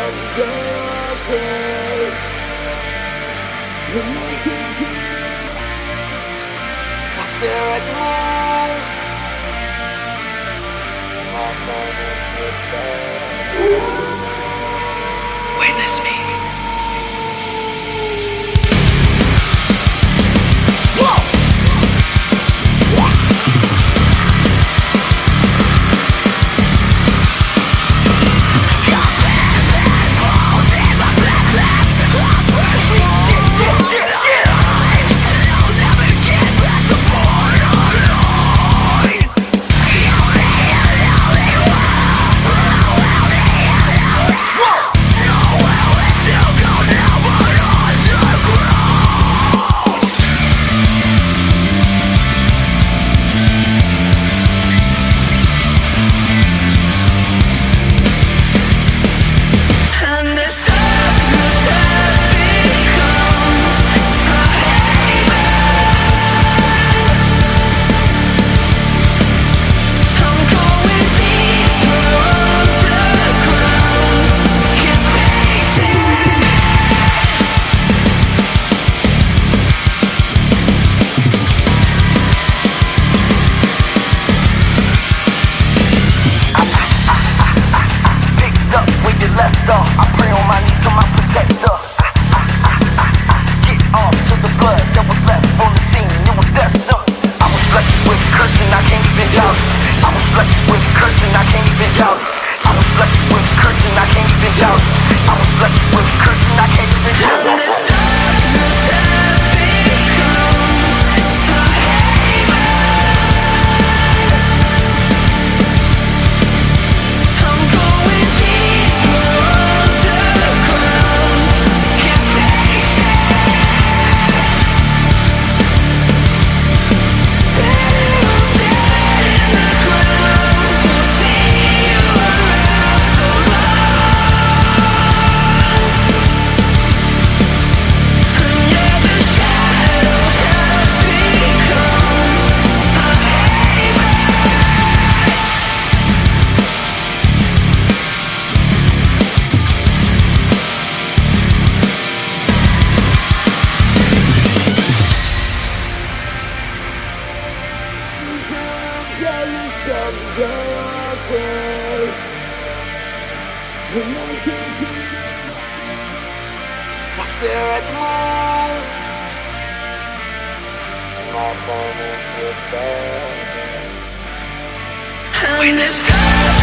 I stare at the moon. Witness me. I pray on my knees to my protector. Get off to the blood that was left on the scene. It was destined. I was blessed with cursing, I can't even doubt it. I was blessed with cursing, I can't even doubt it. I was blessed with cursing, I can't even doubt it. I was blessed with cursing, I can't even doubt it. This darkness has become a haven. I'm going deeper underground. Can't face it. Better off dead in the ground. Don't see you around so long. And yeah, the shadows have become a haven. I stare at the moon. Witness me.